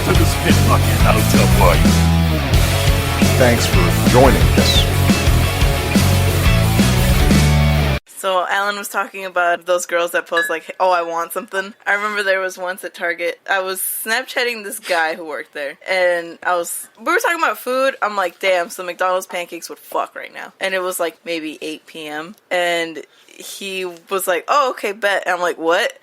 to the Spit Bucket Hotel Party. Thanks for joining us. So Alan was talking about those girls that post like, oh, I want something. I remember there was once at Target, I was Snapchatting this guy who worked there, and we were talking about food. I'm like, damn, so McDonald's pancakes would fuck right now. And it was like maybe 8 p.m. And he was like, oh, okay, bet. And I'm like, what?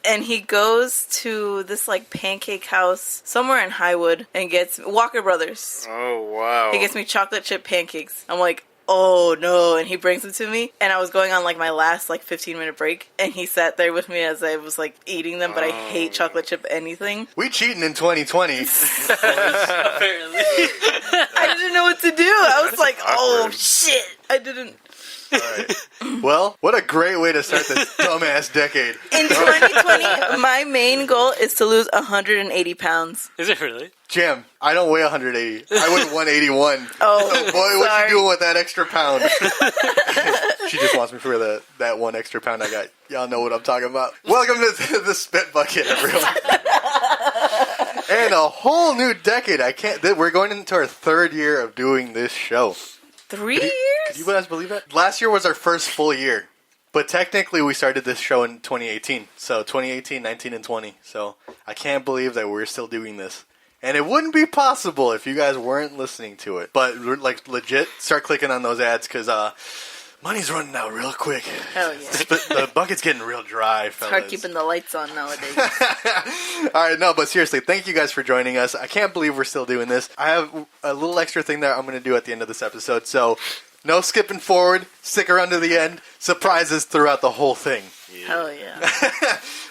And he goes to this, like, pancake house somewhere in Highwood and gets Walker Brothers. Oh, wow. He gets me chocolate chip pancakes. I'm like, oh, no. And he brings them to me. And I was going on, like, my last, like, 15-minute break. And he sat there with me as I was, like, eating them. But I hate chocolate chip anything. We cheating in 2020. Apparently. I didn't know what to do. I was like, oh, shit. I didn't. All right. Well, what a great way to start this dumbass decade. In 2020, my main goal is to lose 180 pounds. Is it really? Jam, I don't weigh 180. I weigh 181. Oh, so boy, what sorry. you doing with that extra pound? She just wants me for that one extra pound I got. Y'all know what I'm talking about. Welcome to the Spit Bucket, everyone. And a whole new decade. We're going into our third year of doing this show. 3 years? Could you guys believe that? Last year was our first full year. But technically, we started this show in 2018. So 2018, 19, and 20. So I can't believe that we're still doing this. And it wouldn't be possible if you guys weren't listening to it. But, like, legit, start clicking on those ads because money's running out real quick. Hell yeah. The bucket's getting real dry, fellas. It's hard keeping the lights on nowadays. All right, no, but seriously, thank you guys for joining us. I can't believe we're still doing this. I have a little extra thing that I'm going to do at the end of this episode. So, no skipping forward. Stick around to the end. Surprises throughout the whole thing. Hell yeah.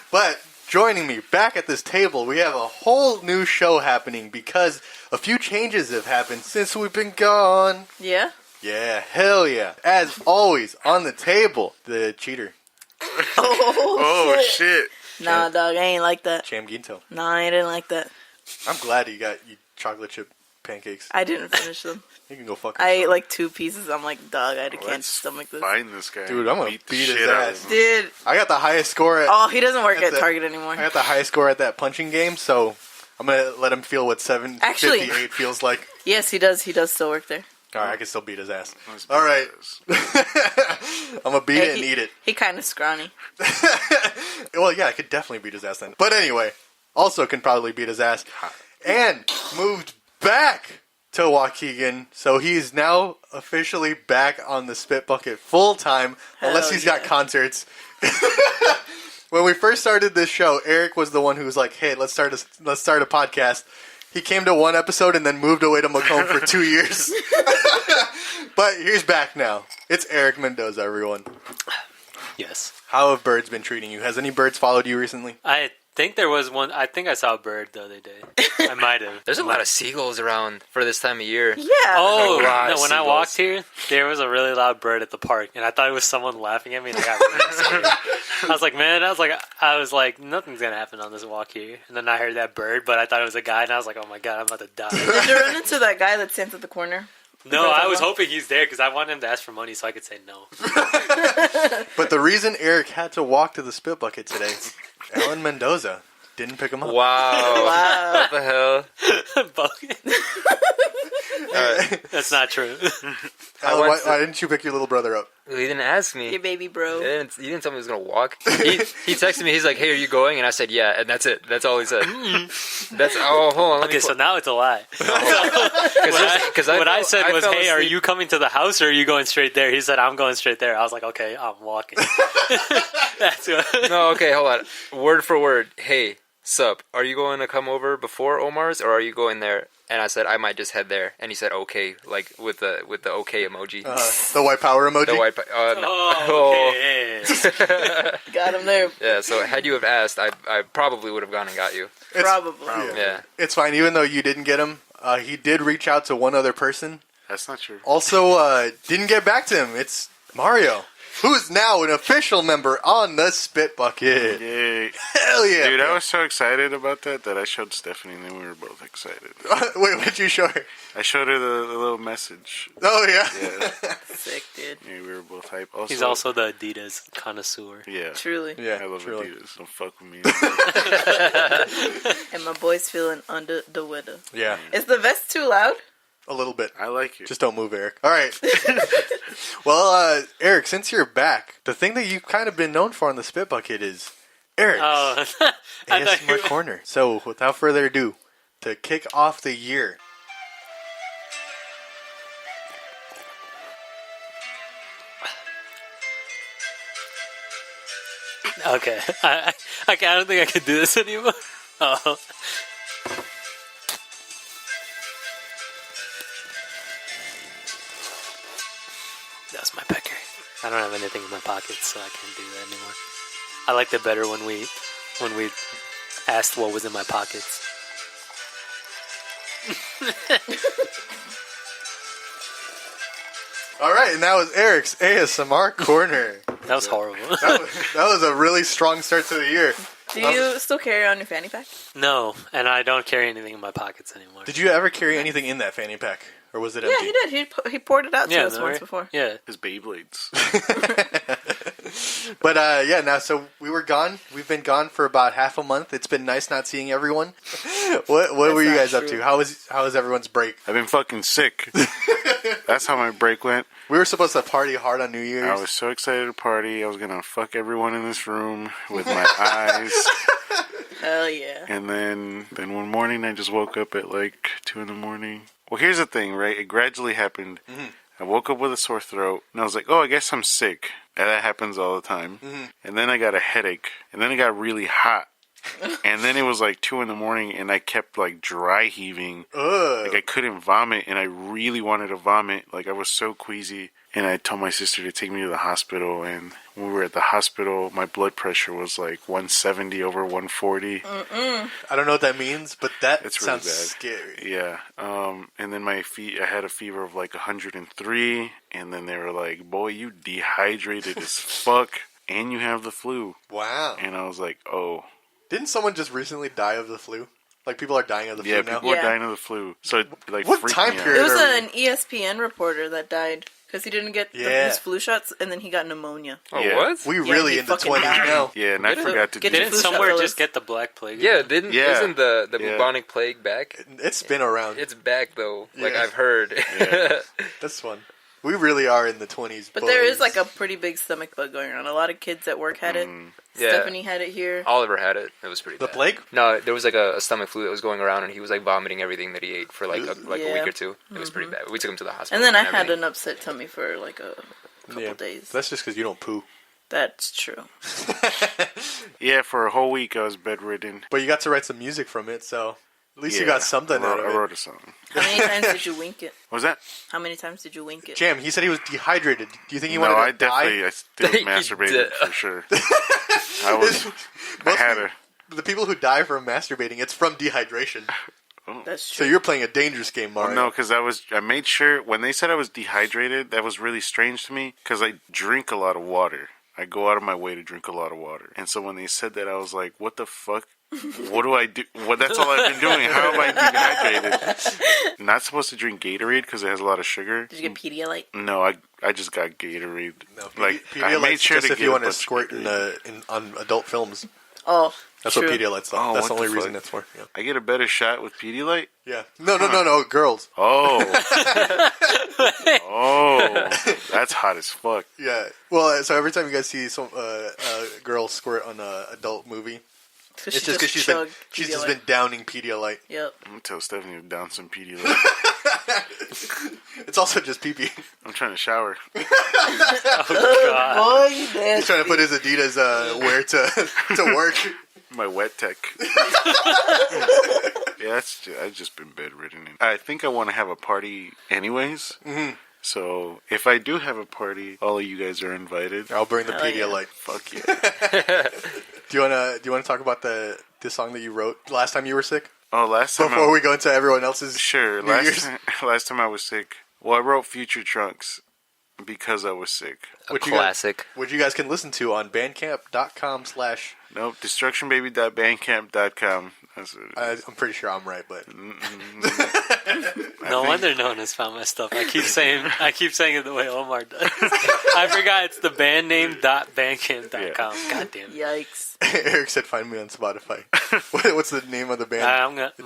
But joining me back at this table, we have a whole new show happening because a few changes have happened since we've been gone. Yeah? Yeah, hell yeah. As always, on the table, the cheater. Oh, shit. Nah, dog, I ain't like that. Cham Ginto. Nah, I didn't like that. I'm glad you got chocolate chip pancakes. I didn't finish them. You can go fuck I yourself. ate like 2 pieces. I'm like, dog, I can't Let's stomach this. Find this guy. Dude, I'm gonna beat the his shit out of ass. him. Dude. I got the highest score at... Oh, he doesn't work at the- Target anymore. I got the highest score at that punching game, so I'm going to let him feel what 758 Actually- feels like. Yes, he does. He does still work there. All right, I can still beat his ass. Let's All right. beat this. I'm going to beat Yeah, it and eat it. He kind of scrawny. Well, yeah, I could definitely beat his ass then. But anyway, also can probably beat his ass. And moved back to Waukegan, so he's now officially back on the Spit Bucket full time, unless he's got concerts. When we first started this show, Erik was the one who was like, "Hey, let's start a podcast." He came to one episode and then moved away to Macomb for 2 years. But he's back now. It's Erik Mendoza, everyone. Yes. How have birds been treating you? Has any birds followed you recently? I think there was one. I think I saw a bird the other day. I might have. There's a lot of seagulls around for this time of year. Yeah. Oh, A lot of no, when I seagulls. walked here, there was a really loud bird at the park, and I thought it was someone laughing at me, and I got really scared. I was like, nothing's going to happen on this walk here. And then I heard that bird, but I thought it was a guy, and I was like, oh my god, I'm about to die. Did you run into that guy that stands at the corner? No, I was hoping he's there, because I wanted him to ask for money so I could say no. But the reason Erik had to walk to the Spit Bucket today, Alan Mendoza didn't pick him up. Wow. What the hell? That's not true. Alan, why didn't you pick your little brother up? He didn't ask me. Your baby bro. He didn't tell me he was going to walk. He texted me. He's like, hey, are you going? And I said, yeah. And that's it. That's all he said. Hold on. Okay, so now it's a lie. Because What I said was, hey, are asleep. you coming to the house or are you going straight there? He said, I'm going straight there. I was like, okay, I'm walking. That's what. No, okay, hold on. Word for word. Hey, sup, are you going to come over before Omar's or are you going there? And I said, I might just head there. And he said, okay, like with the okay emoji. The white power emoji? The white Oh, okay. Got him there. Yeah, so had you have asked, I probably would have gone and got you. Probably. Yeah. It's fine. Even though you didn't get him, he did reach out to one other person. That's not true. Also, didn't get back to him. It's Mario. who is now an official member on the Spit Bucket. Yay. Hell yeah. Dude, I was so excited about that I showed Stephanie and then we were both excited. Wait, what did you show her? I showed her the little message. Oh, yeah? Yeah. Sick, dude. Yeah, we were both hype. Also, He's also the Adidas connoisseur. Yeah. Truly. Yeah, I love truly. Adidas. Don't fuck with me. And my boy's feeling under the weather. Yeah, Is the vest too loud? a little bit. I like it. Just don't move, Eric. All right. Well, Eric, since you're back, the thing that you've kind of been known for on the Spit Bucket is Eric's Oh, I thought you ASMR Corner. So, without further ado, to kick off the year, Okay, I don't think I can do this anymore. Oh, that's my pecker. I don't have anything in my pockets, so I can't do that anymore. I liked it better when we asked what was in my pockets. all right, and that was Eric's ASMR Corner. That was horrible. That was a really strong start to the year. Do you still carry on your fanny pack? No, and I don't carry anything in my pockets anymore. Did you ever carry anything in that fanny pack? Or was it Yeah, empty? he did. He poured it out to Yeah, us no, once right? before. Yeah. His Beyblades. But yeah, now so we were gone. We've been gone for about half a month. It's been nice not seeing everyone. What were you not guys up true. to? How was everyone's break? I've been fucking sick. That's how my break went. We were supposed to party hard on New Year's. I was so excited to party. I was gonna fuck everyone in this room with my eyes. Hell yeah. And then one morning I just woke up at like 2 in the morning. Well, here's the thing, right? It gradually happened. Mm-hmm. I woke up with a sore throat, and I was like, oh, I guess I'm sick. And that happens all the time. Mm-hmm. And then I got a headache, and then it got really hot. And then it was like 2 in the morning, and I kept like dry heaving. Ugh. Like I couldn't vomit, and I really wanted to vomit. Like I was so queasy. And I told my sister to take me to the hospital, and when we were at the hospital, my blood pressure was like 170 over 140. I don't know what that means, but that It's really sounds bad. scary. Yeah. And then I had a fever of like 103, and then they were like, boy, you dehydrated as fuck, and you have the flu. Wow. And I was like, oh. Didn't someone just recently die of the flu? Like, people are dying of the Yeah, flu now? people are Yeah. dying of the flu. So it like What freaked time me out. period? It was Earlier. an ESPN reporter that died because he didn't get Yeah. his flu shots and then he got pneumonia. Oh, Yeah. what? We Yeah, really he in the fucking 20s died. now. Yeah, and I forgot to Get do your Didn't flu shot, somewhere fellas. just get the Black Plague? Yeah, Yeah. isn't the Yeah. bubonic plague back? It's been around. It's back though. Like Yeah. I've heard. Yeah. That's fun. We really are in the 20s. But there is boys. like a pretty big stomach bug going on. A lot of kids at work had it. Yeah. Stephanie had it here. Oliver had it. It was pretty The bad. plague? No, there was like a stomach flu that was going around, and he was like vomiting everything that he ate for like a Yeah. week or two. It was pretty bad. We took him to the hospital. And then I had everything. an upset tummy for like a couple days. That's just because you don't poo. That's true. Yeah, for a whole week I was bedridden. But you got to write some music from it, so at least you Yeah, got something I out of I it. wrote a song. How many times did you wink it? What was that? How many times did you wink it? Jam, he said he was dehydrated. Do you think he No, wanted I to die? definitely, I still He masturbated did. for sure. I had a. The people who die from masturbating, it's from dehydration. That's So true. you're playing a dangerous game, Mario. No, because I made sure when they said I was dehydrated, that was really strange to me because I drink a lot of water. I go out of my way to drink a lot of water, and so when they said that, I was like, "What the fuck? What do I do? What? That's all I've been doing. How am I dehydrated? Not supposed to drink Gatorade because it has a lot of sugar. Did you get Pedialyte? No, I just got Gatorade. No, like I Pedialyte's made sure just to if get you a want to bunch of squirt Gatorade. on adult films. Oh, That's true. what Pedialyte's for. Oh, That's the what only the reason fuck? it's for. Yeah. I get a better shot with Pedialyte. Yeah. No, girls. Oh, that's hot as fuck. Yeah. Well, so every time you guys see some a girl squirt on an adult movie, So it's she just because she's just Pedialyte. been downing Pedialyte. Yep. I'm gonna tell Stephanie to down some Pedialyte. It's also just pee-pee. I'm trying to shower. God. Oh, you did. He's trying to put his Adidas wear to work. My wet tech. Yeah, I've just been bedridden. I think I want to have a party anyways. Mm-hmm. So if I do have a party, all of you guys are invited. I'll bring the Hell yeah. Pedialyte. Fuck yeah. Do you wanna talk about the song that you wrote last time you were sick? Oh, last time Before we go into everyone else's Sure. New Year's? Last time I was sick. Well, I wrote Future Trunks. because I was sick. Which Classic. which you guys can listen to on bandcamp.com/ Nope, destructionbaby.bandcamp.com. That's what it is. I'm pretty sure I'm right, but No wonder no one has found my stuff. I keep saying it the way Omar does. I forgot it's the band name .bandcamp.com. God damn it. Yikes. Eric said find me on Spotify. What's the name of the band? My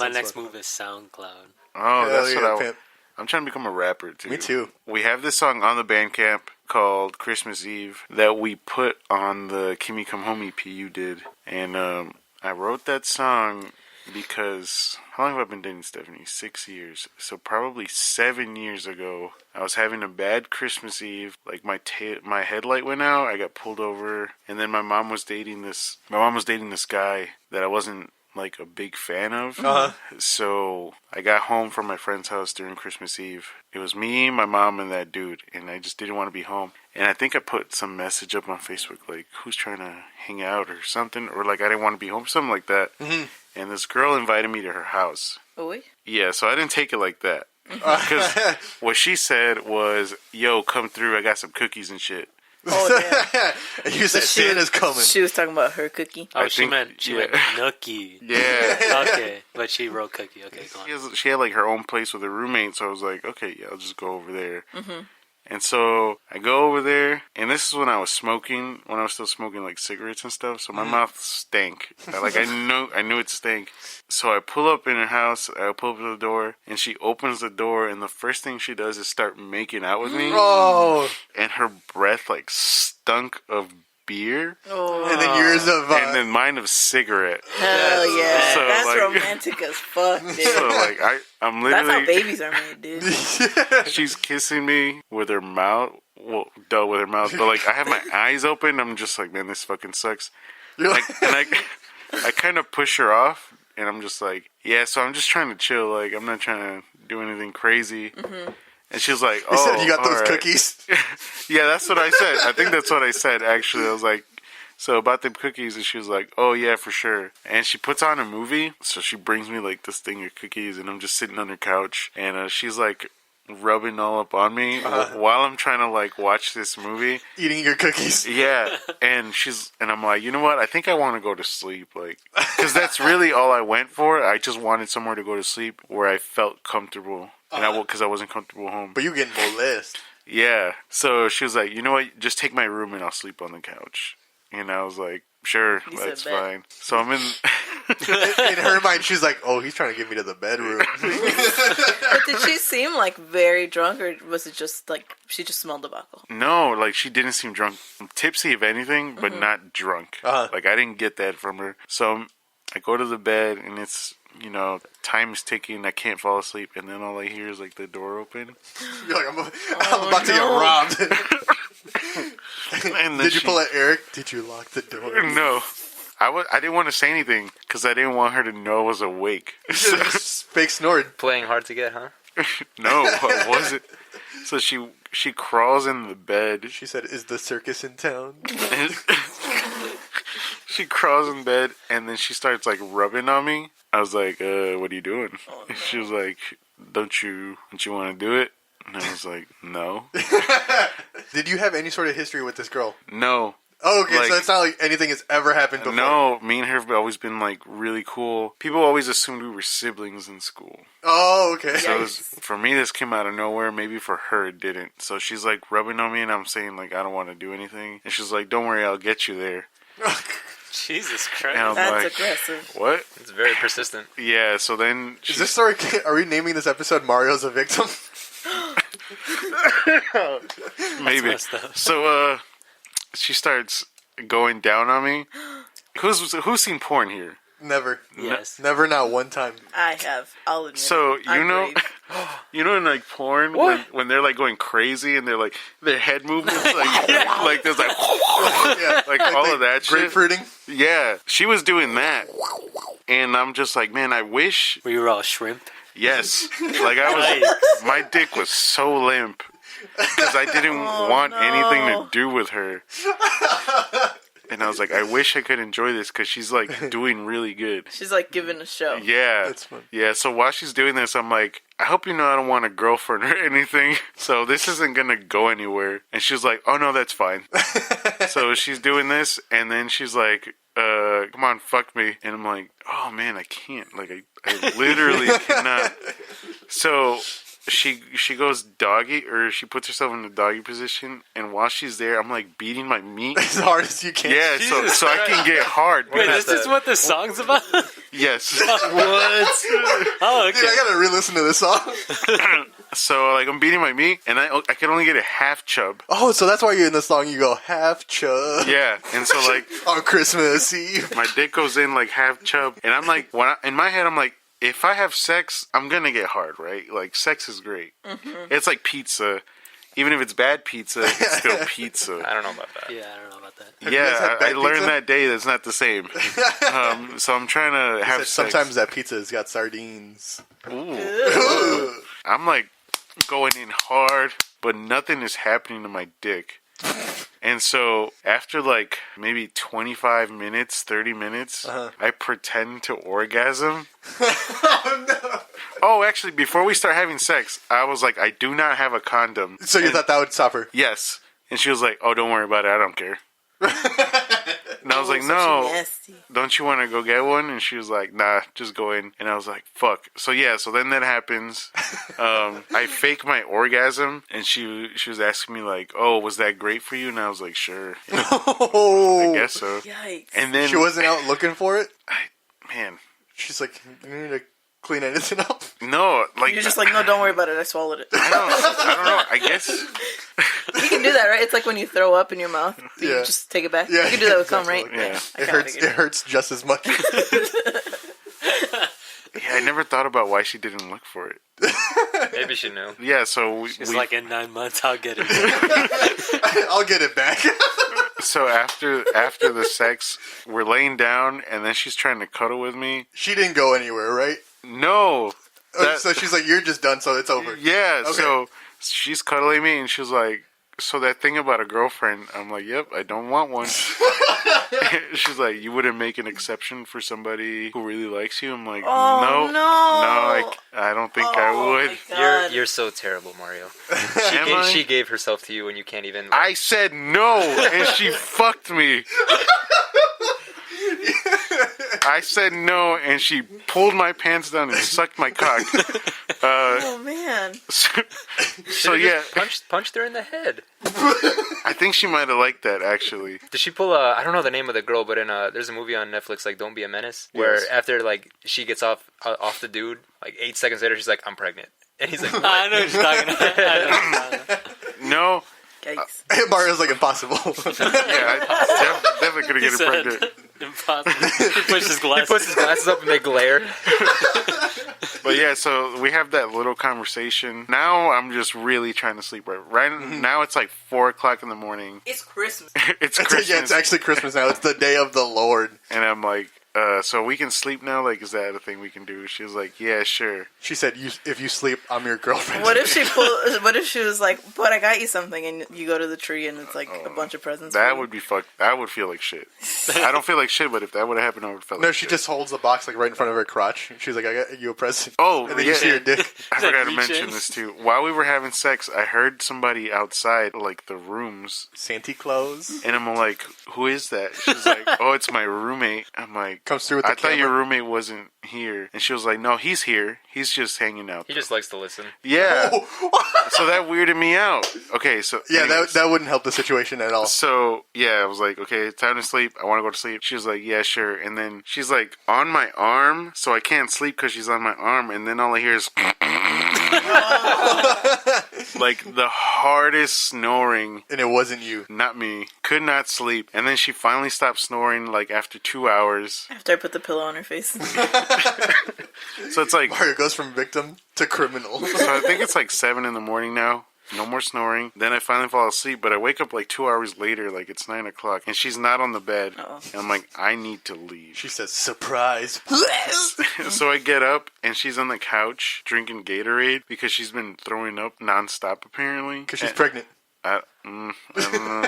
on next Spotify. move is SoundCloud. Oh, Hell that's yeah, what pimp. I'm trying to become a rapper too. Me too. We have this song on the Bandcamp called Christmas Eve that we put on the Kimmy Come Home EP you did. And I wrote that song because how long have I been dating Stephanie? 6 years. So probably 7 years ago, I was having a bad Christmas Eve. Like my headlight went out. I got pulled over, and then my mom was dating this guy that I wasn't like a big fan of. So I got home from my friend's house during Christmas Eve. It was me, my mom, and that dude, and I just didn't want to be home. And I think I put some message up on Facebook like, who's trying to hang out or something, or like I didn't want to be home, something like that. And this girl invited me to her house. Oi? Yeah, so I didn't take it like that. Because what she said was, yo, come through, I got some cookies and shit. Oh, damn. And you said She Santa's coming. She was talking about her cookie. Oh, I she think- meant yeah. Nookie. Yeah. Okay, but she wrote cookie. Okay, go on. She had like her own place with her roommate, so I was like, okay, yeah, I'll just go over there. And so I go over there, and this is when I was smoking, when I was still smoking like cigarettes and stuff. So my mouth stank. Like I knew it stank. So I pull up in her house. I pull up to the door, and she opens the door, and the first thing she does is start making out with me. Oh, And her breath like stunk of beer, Oh, and then yours of and then mine of cigarette. hell yeah. So, That's like- romantic as fuck, dude. So like I'm That's how literally, babies are made, dude. she's kissing me with her mouth. Well, with her mouth, but like I have my eyes open. I'm just like, man, this fucking sucks. You're Like, and I kind of push her off, and I'm just like, yeah. So I'm just trying to chill. Like I'm not trying to do anything crazy. And she's like, you oh, said you got those all right. cookies. Yeah, that's what I said. I think that's what I said, actually. I was like, so about the cookies, and she was like, oh, yeah, for sure. And she puts on a movie, so she brings me, like, this thing of cookies, and I'm just sitting on her couch, and she's, like, rubbing all up on me while I'm trying to, like, watch this movie. Eating your cookies. Yeah, and I'm like, you know what? I think I want to go to sleep, like, because that's really all I went for. I just wanted somewhere to go to sleep where I felt comfortable, and because I wasn't comfortable home. But you getting molested. Yeah. So she was like, you know what? Just take my room and I'll sleep on the couch. And I was like, sure, You that's said bet. fine. So I'm in. In her mind, she's like, oh, he's trying to get me to the bedroom. But did she seem like very drunk, or was it just like she just smelled of alcohol? No, like she didn't seem drunk. Tipsy, if anything, but not drunk. Like I didn't get that from her. So I go to the bed and it's, you know, time is ticking. I can't fall asleep. And then all I hear is like the door open. You're like, I'm about to get robbed. And then Did you pull at Eric? Did you lock the door? No. I didn't want to say anything because I didn't want her to know I was awake. Fake snored. Playing hard to get, huh? No, I wasn't. So she crawls in the bed. She said, is the circus in town? She crawls in bed and then she starts like rubbing on me. I was like, what are you doing? She was like, don't you want to do it? And I was like, no. Did you have any sort of history with this girl? No. Oh, okay, Like- so it's not like anything has ever happened before. No, me and her have always been like really cool. People always assumed we were siblings in school. Oh, okay. So it was, for me, this came out of nowhere. Maybe for her, it didn't. So she's like rubbing on me, and I'm saying like I don't want to do anything. And she's like, "Don't worry, I'll get you there." Jesus And Christ. I'm That's like, aggressive. "What?" It's very persistent. Yeah. So then Is this story? Are we naming this episode "Mario's a Victim"? maybe. Messed up. So she starts going down on me. Who's seen porn here? Never. Yes. Never, not one time. I have. I'll admit. So it. I'm brave. you know in like porn when they're like going crazy and they're like their head movements like there's like Yeah, like all of that shit. grapefruiting. Yeah, she was doing that, and I'm just like, man, I wish. We were all shrimp. Yes, like I was. My dick was so limp because I didn't want anything to do with her. And I was like, I wish I could enjoy this because she's like doing really good. She's like giving a show. Yeah. That's fun. Yeah, so while she's doing this, I'm like, I hope you know I don't want a girlfriend or anything. So this isn't going to go anywhere. And she's like, oh, no, that's fine. So she's doing this, and then she's like, come on, fuck me. And I'm like, oh, man, I can't. Like, I literally cannot. So she goes doggy, or she puts herself in the doggy position, and while she's there, I'm like beating my meat As hard as you can. yeah, so I can get hard. Wait, because- this is what the song's about? yes. What? Oh, okay. Dude, I gotta re-listen to this song. So like I'm beating my meat, and I can only get a half chub. Oh, so that's why you're in the song. You go half chub. Yeah, and so like On Christmas Eve. my dick goes in like half chub, and I'm like, in my head, I'm like, if I have sex, I'm gonna get hard, right? Like sex is great. Mm-hmm. It's like pizza. Even if it's bad pizza, it's still pizza. I don't know about that. Yeah, I don't know about that. you guys had Yeah, I bad learned pizza? that day that's not the same. So I'm trying to have sex. Sometimes that pizza has got sardines. Ooh. I'm like going in hard, but nothing is happening to my dick. And so after like maybe 25 minutes, 30 minutes, I pretend to orgasm. Oh, no. Oh, actually, before we start having sex, I was like, I do not have a condom. So you And- thought that would stop her? Yes. And she was like, oh, don't worry about it. I don't care. And I was like, So no, she nasty. don't you want to go get one? And she was like, nah, just go in. And I was like, fuck. So yeah, so then that happens. I fake my orgasm, and she was asking me like, oh, was that great for you? And I was like, sure. I Oh. guess so. Yikes. And then She wasn't out looking for it? man, She's like, you need to clean anything up? no, like You're just like, no, don't worry about it. I swallowed it. I don't know. I guess You can do that, right? It's like when you throw up in your mouth. You Yeah. just take it back. Yeah, You can do that with cum, right? exactly. Yeah. I It kinda hurts. figured. It hurts just as much. yeah, I never thought about why she didn't look for it. Maybe she knew. Yeah, so It's like in 9 months, I'll get it. I'll get it back. so after the sex, we're laying down, and then she's trying to cuddle with me. She didn't go anywhere, right? No. That- So she's like, you're just done, so it's over. Yeah, Okay. so she's cuddling me, and she's like, so that thing about a girlfriend, I'm like, yep, I don't want one. She's like, you wouldn't make an exception for somebody who really likes you? I'm like, Oh, no. I don't think I Oh, would. my God. You're so terrible, Mario. Am I? She gave herself to you when you can't even. I said no, and she fucked me. I said no, and she pulled my pants down and sucked my cock. Oh, man. So yeah, punched her in the head. I think she might have liked that, actually. Did she pull a? I don't know the name of the girl, but there's a movie on Netflix like Don't Be a Menace, where Yes. after like she gets off the dude, like 8 seconds later she's like, I'm pregnant, and he's like, what? I know what you're talking about. I know what you're talking about. No, Yikes. Mario's like, impossible. yeah, I definitely could have He get her said, pregnant. impossible. He pushed his He glasses. puts his glasses up and they glare. But yeah, so we have that little conversation. Now I'm just really trying to sleep. Right now it's like 4 o'clock in the morning. It's Christmas. It's Christmas, Yeah, it's actually Christmas now. It's the day of the Lord. and I'm like, so we can sleep now? Like, is that a thing we can do? She was like, yeah, sure. She said, if you sleep, I'm your girlfriend. What if she was like, but I got you something, and you go to the tree and it's like a bunch of presents. for That you? would be fucked. That would feel like shit. I don't feel like shit, but if that would have happened, I would feel No, like she shit. just holds the box like right in front of her crotch. She's like, I got you a present. Oh, And then yeah. you see her dick. I forgot to reach mention in. this too. While we were having sex, I heard somebody outside, like the rooms, Santa Claus and I'm like, "Who is that?" She's like, "Oh, it's my roommate." I'm like, comes through with the "I thought camera. your roommate wasn't here," and she was like, "No, he's here. He's just hanging out." He just likes to listen. Yeah. So that weirded me out. Okay, so Yeah, anyways. that wouldn't help the situation at all. So, yeah, I was like, okay, time to sleep. I want to go to sleep. She was like, yeah, sure. And then she's like on my arm, so I can't sleep because she's on my arm. And then all I hear is like the hardest snoring. And it wasn't you. Not me. Could not sleep. And then she finally stopped snoring like after 2 hours. After I put the pillow on her face. So it's like, Mario goes from victim to criminal. so I think it's like 7 in the morning now. No more snoring. Then I finally fall asleep, but I wake up like 2 hours later, like it's 9 o'clock, and she's not on the bed. Uh-oh. And I'm like, I need to leave. She says, surprise. So I get up, and she's on the couch drinking Gatorade because she's been throwing up nonstop, apparently. Because she's And- pregnant. I don't know.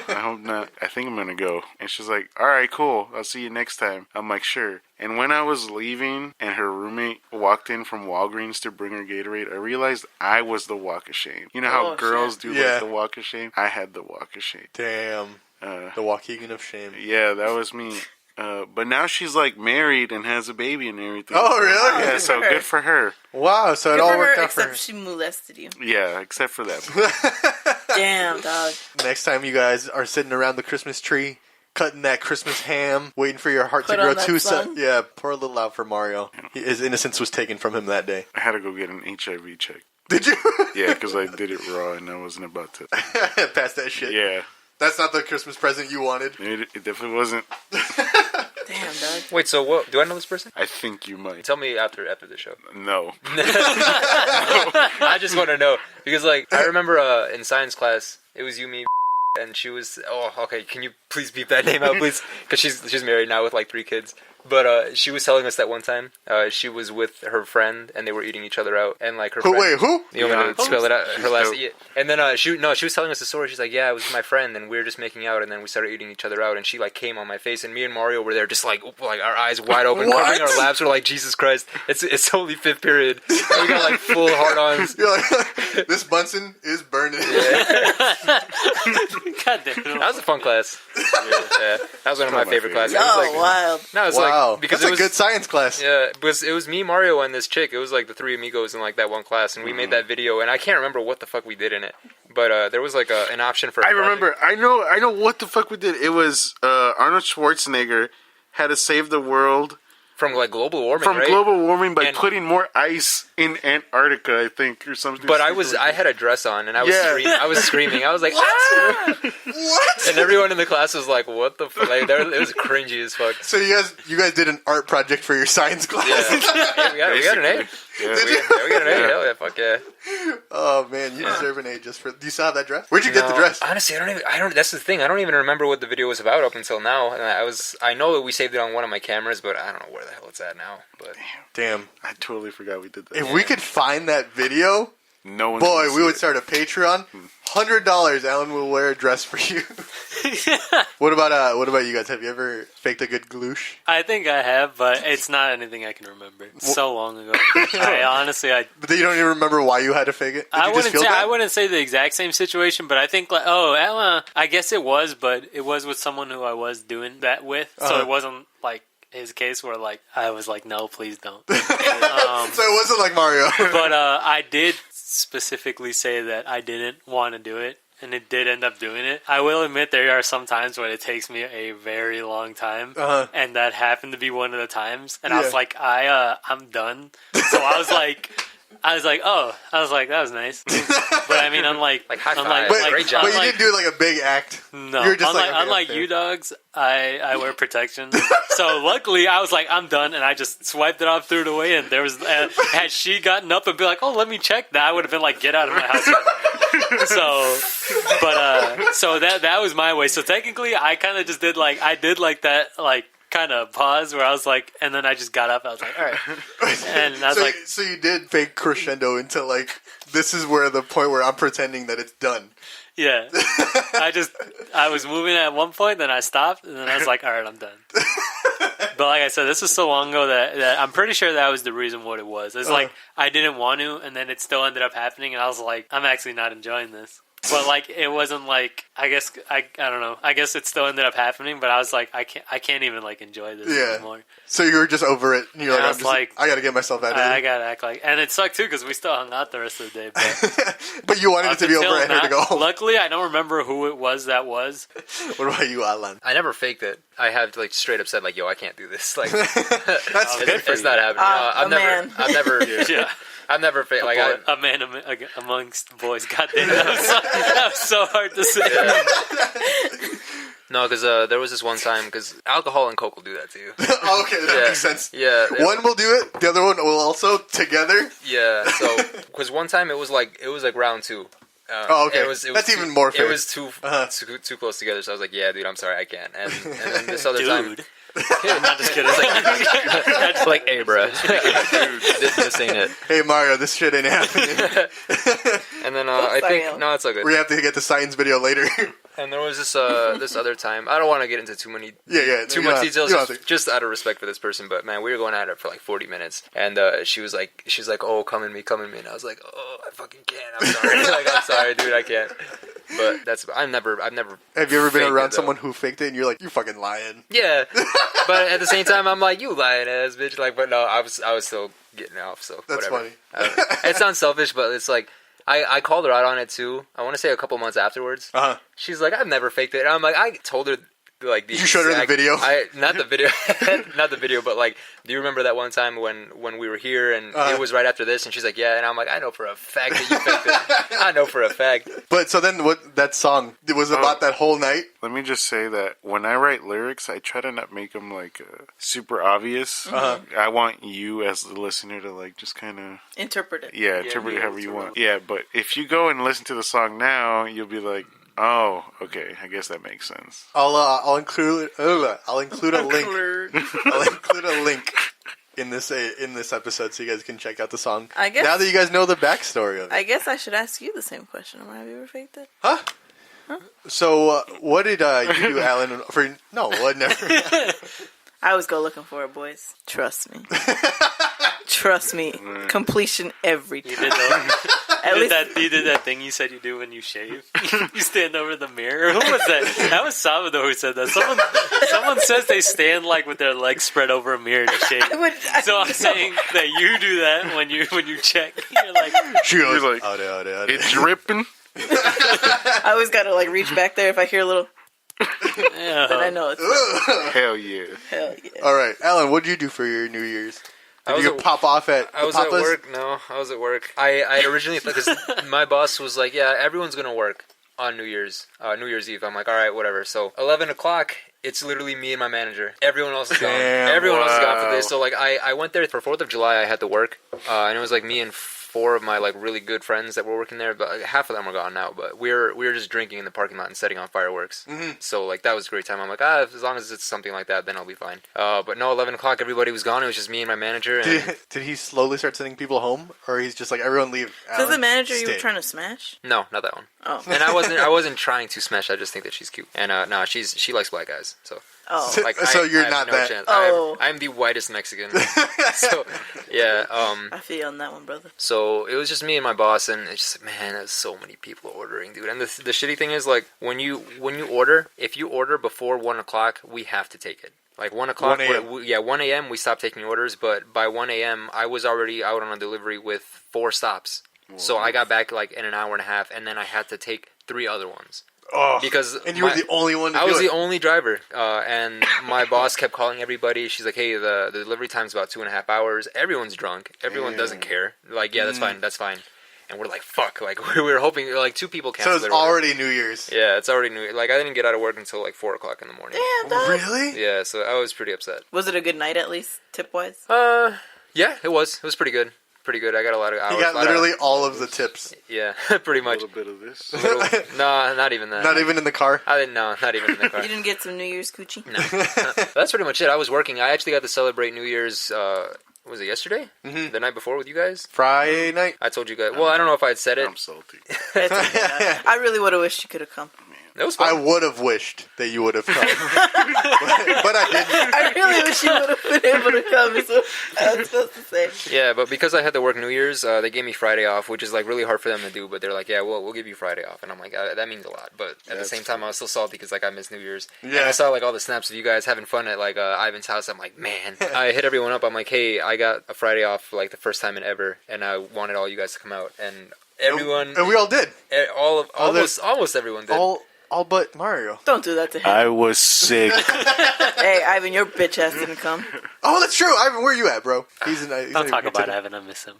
I hope not. I think I'm gonna go. And she's like, all right, cool. I'll see you next time. I'm like, sure. And when I was leaving and her roommate walked in from Walgreens to bring her Gatorade, I realized I was the walk of shame. You know how girls do Yeah. like the walk of shame? I had the walk of shame. Damn. The Waukegan of shame. Yeah, that was me. But now she's like married and has a baby and everything. Oh, really? Yeah, so good for her. Wow, so it Good all for worked her, out for her. except she molested you. Yeah, except for that. Damn, dog. Next time you guys are sitting around the Christmas tree, cutting that Christmas ham, waiting for your heart Put to grow on that too song. Yeah, pour a little out for Mario. His innocence was taken from him that day. I had to go get an HIV check. Did you? Yeah, because I did it raw and I wasn't about to. Pass that shit. Yeah, That's not the Christmas present you wanted. it definitely wasn't. Damn, dog. Wait, so what? Do I know this person? I think you might. Tell me after the show. No. I just want to know because, like, I remember in science class, it was you, me, and she was. Oh, okay. Can you please beep that name out, please? Because she's married now with like 3 kids. But she was telling us that one time she was with her friend and they were eating each other out, and like her. Who? Friend, Wait, who? You want me to spell it out? Her last. dope. Yeah. And then she was telling us a story. She's like, yeah, it was my friend, and we were just making out, and then we started eating each other out, and she like came on my face, and me and Mario were there, just like our eyes wide open, What? covering our laps. We're like, Jesus Christ, it's only 5th period. And we got like full hard-ons. You're like, this Bunsen is burning. God damn. That was a fun class. Yeah, that was one of my favorite classes. Yo, It was like, wild. no, it's Wow, like because that's it was a good science class. yeah, because it was me, Mario, and this chick. It was like the 3 amigos in like that one class, and we made that video. And I can't remember what the fuck we did in it, but there was like an option for. I remember. I know what the fuck we did. It was Arnold Schwarzenegger had to save the world from like global warming, from right? global warming by And- putting more ice in Antarctica, I think, or something. But stupid like I had a dress on, and I was screaming. I was like, ah! What? And everyone in the class was like, "What the fuck?" Like, it was cringy as fuck. So you guys did an art project for your science class? Yeah, we got an A. Yeah. Did you? Yeah, we got an A. Hell yeah, fuck yeah. Oh man, you deserve an A just for. Do you still have that dress? Where'd you get the dress? Honestly, I don't. That's the thing. I don't even remember what the video was about up until now. And I know that we saved it on one of my cameras, but I don't know where the hell it's at now. But Damn. I totally forgot we did that. If we could find that video, No one. boy, we would start a Patreon. $100, Alan will wear a dress for you. What about you guys? Have you ever faked a good gloosh? I think I have, but it's not anything I can remember. It's so long ago. I honestly, But you don't even remember why you had to fake it? Did you just feel bad? I wouldn't say the exact same situation, but I think like, I guess it was, but it was with someone who I was doing that with, so it wasn't like his case where like I was like, no, please don't. So it wasn't like Mario. But I did specifically say that I didn't want to do it, and it did end up doing it. I will admit there are some times when it takes me a very long time, and that happened to be one of the times. And I was like, I'm done. So I was like, that was nice. But I mean, unlike high five. But, Great job. but you didn't do like a big act. no, You were just unlike okay, you dogs, I wear protection. So luckily, I was like, I'm done, and I just swiped it off, threw it away. And there was, had she gotten up and be like, oh, let me check that, I would have been like, get out of my house. So that was my way. So technically, I kind of just did like that kind of pause where I was like, and then I just got up. I was like, all right, and I was like, So you did fake crescendo into like, this is where the point where I'm pretending that it's done. yeah. I was moving at one point, then I stopped, and then I was like, all right, I'm done. But like I said, this was so long ago that I'm pretty sure that was the reason what it was. It's like I didn't want to, and then it still ended up happening, and I was like, I'm actually not enjoying this. But like it wasn't like I don't know. I guess it still ended up happening, but I was like I can't even like enjoy this anymore. So you were just over it, and you're And like, I gotta get myself out of I here. gotta act like, and it sucked too because we still hung out the rest of the day. But But you wanted it to be until over and her to go home. luckily, I don't remember who it was that was. What about you, Alan? I never faked it. I have like straight up said like, "Yo, I can't do this." Like, That's it's not happening. man. I've never, Yeah. I've never faked. Like, A man amongst boys. God damn, that was so hard to say. no, because there was this one time because alcohol and coke will do that to you. Oh, okay, that Yeah. makes sense. Yeah, One will do it. The other one will also together. yeah. So, because one time it was like round 2. Oh, okay. It was That's too, even more fair. It was too close together. So I was like, "Yeah, dude, I'm sorry, I can't." And then this other time, Dude. I'm not just kidding. I Like, hey, bro, this ain't it. Hey Mario, this shit ain't happening. And then I think no, it's all good. We have to get the science video later. And there was this this other time. I don't want to get into too much details, just out of respect for this person. But man, we were going at it for like 40 minutes, and she's like, "Oh, come in me," and I was like, "Oh, I fucking can't. I'm sorry. Like, I'm sorry, dude, I can't." But I've never. Have you ever been around someone who faked it and you're like, "You fucking lying"? Yeah, but at the same time, I'm like, "You lying ass bitch." Like, but no, I was still getting off. So that's whatever. funny. It sounds selfish, but it's like. I called her out on it too. I want to say a couple months afterwards. She's like, I've never faked it. And I'm like, I told her like the. You showed her the video. Not the video, not the video, but like, do you remember that one time when we were here and it was right after this? And she's like, yeah. And I'm like, I know for a fact that you faked it. I know for a fact. But so then, what that song was about that whole night? Let me just say that when I write lyrics, I try to not make them like super obvious. I want you as the listener to like just kind of interpret it. Yeah, interpret it however you want. Yeah, but if you go and listen to the song now, you'll be like, oh, okay. I guess that makes sense. I'll include a link. I'll include a link in this episode so you guys can check out the song. I guess now that you guys know the backstory of it. I guess I should ask you the same question. Have you ever faked it? Huh? So what did you do, Alan? No, what? Never. I always go looking for it, boys. Trust me. Trust me. Completion every time. You did that thing you said you do when you shave. You stand over the mirror. Who was that? That was Salvador who said that. Someone says they stand like with their legs spread over a mirror to shave. So I'm saying that you do that when you check. You're like, she goes like, it's dripping. I always gotta like reach back there if I hear a little. Then I know it's Hell yeah. Hell yeah. All right, Alan, what did you do for your New Year's? Did you pop off at I was Papa's? at work. No, I was at work. I originally thought, because my boss was like, yeah, everyone's going to work on New Year's Eve. I'm like, all right, whatever. So 11 o'clock, it's literally me and my manager. Everyone else is gone. Everyone else is gone for this. So like, I went there for 4th of July. I had to work. And it was like me and 4 of my like really good friends that were working there, but like, half of them are gone now. But we were just drinking in the parking lot and setting off fireworks. So like that was a great time. I'm like, as long as it's something like that, then I'll be fine. But no, 11 o'clock, everybody was gone. It was just me and my manager. And did he slowly start sending people home, or he's just like, everyone leave? So the manager you were trying to smash? No, not that one. Oh, and I wasn't trying to smash. I just think that she's cute, and no, she likes black guys. So. Oh, Like, so you're I not no that. chance. Oh. I'm the whitest Mexican. So yeah. I feel you on that one, brother. So it was just me and my boss, and it's just, man, there's so many people ordering, dude. And the shitty thing is, like, when you order, if you order before 1 o'clock, we have to take it. Like 1 o'clock, 1 a.m. we stopped taking orders, but by 1 a.m. I was already out on a delivery with 4 stops. Whoa. So I got back like in an hour and a half, and then I had to take 3 other ones. Oh, because and you were the only one to do it. I was the only driver, and my boss kept calling everybody. She's like, hey, the delivery time's about 2.5 hours. Everyone's drunk. Everyone doesn't care. Like, yeah, that's fine. And we're like, fuck. Like, we were hoping, like, 2 people canceled. So it's already New Year's. Yeah, it's already New Year's. Like, I didn't get out of work until like 4 o'clock in the morning. Damn, dog. Really? Yeah, so I was pretty upset. Was it a good night at least, tip-wise? Yeah, it was. It was pretty good. Pretty good. I got a lot of hours. He got literally all of the tips. Yeah, pretty much. A little bit of this. No, not even that. Not even in the car? No, not even in the car. You didn't get some New Year's coochie? No. That's pretty much it. I was working. I actually got to celebrate New Year's, was it yesterday? The night before with you guys? Friday night? I told you guys. Well, I don't know if I had said it. I'm salty. I really would have wished you could have come. It was fun. I would have wished that you would have come. but I didn't. I really wish you would have been able to come, is what I was supposed to say. Yeah, but because I had to work New Year's, they gave me Friday off, which is like really hard for them to do, but they're like, yeah, we'll give you Friday off. And I'm like, that means a lot. But at the same time, I was still salty because like I missed New Year's. Yeah. And I saw like all the snaps of you guys having fun at like Ivan's house. I'm like, man. I hit everyone up. I'm like, hey, I got a Friday off like the first time in ever, and I wanted all you guys to come out. And everyone... And we all did. Almost everyone did. All but Mario. Don't do that to him. I was sick. Hey, Ivan, your bitch ass didn't come. Oh, that's true. Ivan, where you at, bro? Don't talk about Ivan. I miss him.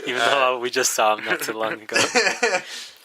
Even though we just saw him not too long ago.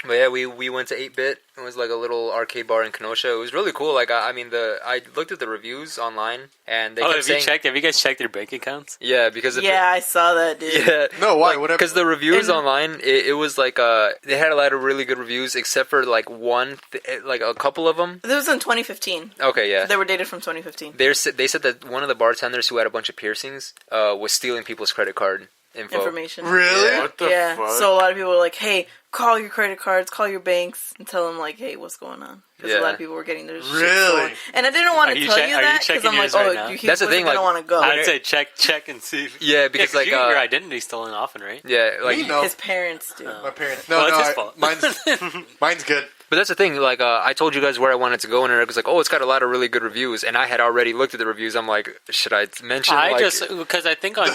But yeah, we went to 8-Bit. It was like a little arcade bar in Kenosha. It was really cool. Like I mean, I looked at the reviews online, and they kept saying, have you guys checked their bank accounts? Yeah, because I saw that, dude. yeah. No, why? Whatever. Because the reviews online, it was like they had a lot of really good reviews, except for like like a couple of them. This was in 2015. Okay, yeah. They were dated from 2015. They said that one of the bartenders who had a bunch of piercings was stealing people's credit card Information. Really? Yeah. What the Yeah. fuck? So a lot of people were like, "Hey, call your credit cards, call your banks, and tell them like, hey, what's going on?" Because a lot of people were getting their shit Really? stolen. And I didn't want to tell you that because I'm like, right now? you That's the thing, I don't like, want to go. I'd say check and see. Yeah, because Yeah, like you get your identity stolen often, right? yeah, like Me, no. His parents do. My parents. Well, No, it's his no. fault. Mine's good. But that's the thing, like, I told you guys where I wanted to go, and Erik was like, oh, it's got a lot of really good reviews, and I had already looked at the reviews. I'm like, should I mention, Because I think on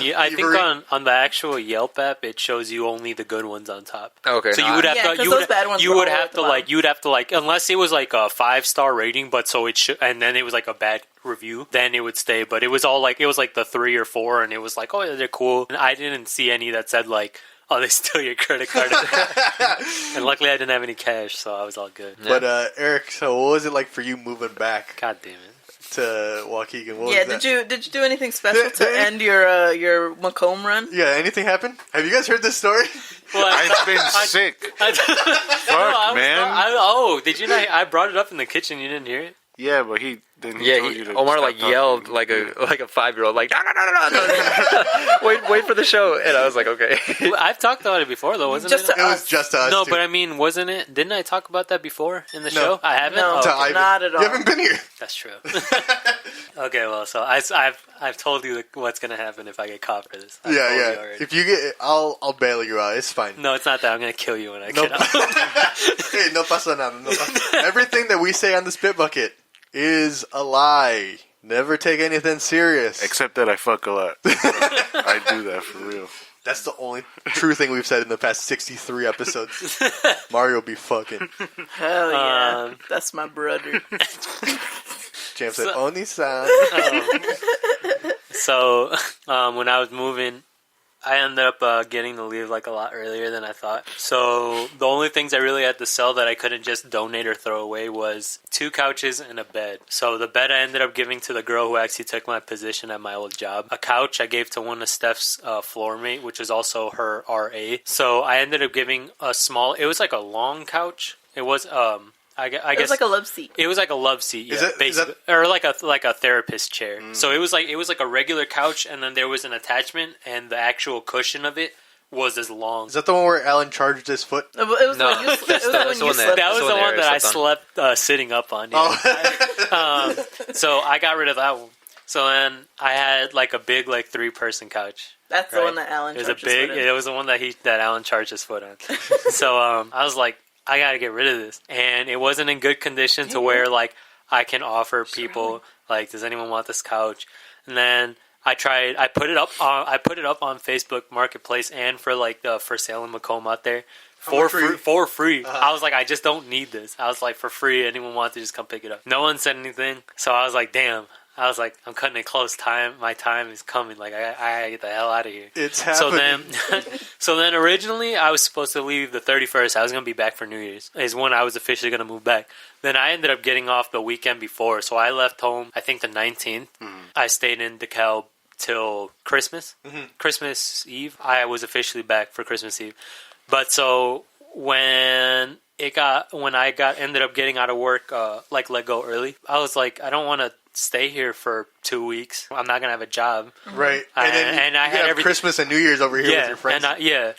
on the actual Yelp app, it shows you only the good ones on top. Okay. So you would have Yeah, to, 'cause you those would, bad ones you were would all have at to the like, you'd have to like, unless it was like a 5-star rating, but so it should, and then it was like a bad review, then it would stay. But it was all like, it was like the 3 or 4, and it was like, oh, yeah, they're cool. And I didn't see any that said like, oh, they steal your credit card. And luckily I didn't have any cash, so I was all good. But Erik, so what was it like for you moving back God damn it. to Waukegan? What Yeah, was that? did you do anything special to end your Macomb run? Yeah, anything happen? Have you guys heard this story? Well, I've been sick. Fuck, man. Did you not? I brought it up in the kitchen. You didn't hear it? Yeah, but he told you to Omar stop like talking. yelled like a 5-year-old, like no. wait for the show, and I was like, okay. Well, I've talked about it before, though, wasn't Just it? to It was us. just us. No, two. but I mean, wasn't it? Didn't I talk about that before in the No. show? I haven't. No. Oh, To okay. Ivan. Not at all. You haven't been here. That's true. Okay, well, so I've told you what's gonna happen if I get caught for this. I've told you Yeah. already. If you get, I'll bail you out. It's fine. No, it's not that. I'm gonna kill you when I No, get out. hey, no pasa nada. No pasa. Everything that we say on the Spit Bucket is a lie. Never take anything serious. Except that I fuck a lot. I do that for real. That's the only true thing we've said in the past 63 episodes. Mario be fucking. Hell yeah, that's my brother. James said, So- Oni-san. So when I was moving, I ended up getting to leave like a lot earlier than I thought. So the only things I really had to sell that I couldn't just donate or throw away was 2 couches and a bed. So the bed I ended up giving to the girl who actually took my position at my old job. A couch I gave to one of Steph's floor mate, which is also her RA. So I ended up giving a small, it was like a long couch. It was, I guess It was like a love seat. it was like a love seat, yeah, Is that- basically, or like a therapist chair. So it was like a regular couch, and then there was an attachment, and the actual cushion of it was as long. Is that the one where Alan charged his foot? It was No, when you, it that's was the- when that's the you one slept. That was So the when one that I Eric slept sitting up on. Yeah. Oh. So I got rid of that one. So then I had like a big 3-person couch. That's the Right. one that Alan It was charged a big. his foot in. It was the one that Alan charged his foot on. So I was like, I gotta get rid of this, and it wasn't in good condition to where like I can offer people like, does anyone want this couch? And then I tried. I put it up on Facebook Marketplace and for like the for sale in Macomb out there. For much were you- free, for free. I was like, I just don't need this. I was like, for free, anyone wants to just come pick it up. No one said anything, so I was like, damn. I was like, I'm cutting it close. My time is coming. Like, I gotta get the hell out of here. It's So happening. then originally I was supposed to leave the 31st. I was going to be back for New Year's. Is when I was officially going to move back. Then I ended up getting off the weekend before. So I left home, I think the 19th. I stayed in DeKalb till Christmas. Christmas Eve. I was officially back for Christmas Eve. But so when I ended up getting out of work, let go early, I was like, I don't want to stay here for 2 weeks. I'm not going to have a job. Right. And then And you I could had have everything- Christmas and New Year's over here with your friends.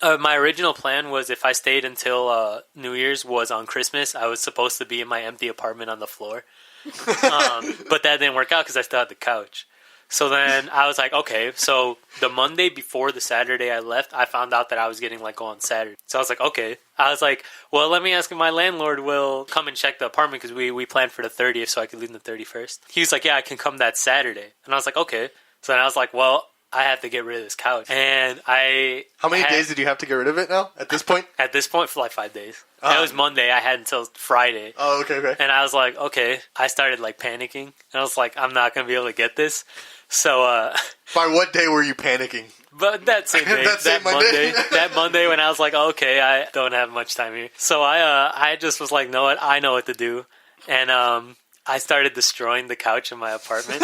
My original plan was if I stayed until New Year's was on Christmas, I was supposed to be in my empty apartment on the floor. But that didn't work out because I still had the couch. So then I was like, okay, so the Monday before the Saturday I left, I found out that I was getting let go on Saturday. So I was like, okay. I was like, well, let me ask if my landlord will come and check the apartment because we planned for the 30th so I could leave on the 31st. He was like, yeah, I can come that Saturday. And I was like, okay. So then I was like, well, I have to get rid of this couch. And How many days did you have to get rid of it now at this point? At this point, for like 5 days. It was Monday. I had until Friday. Oh, okay. And I was like, okay. I started like panicking. And I was like, I'm not going to be able to get this. So, By what day were you panicking? but that same day, That Monday? that Monday when I was like, okay, I don't have much time here. So I just was like, know what, I know what to do, and I started destroying the couch in my apartment.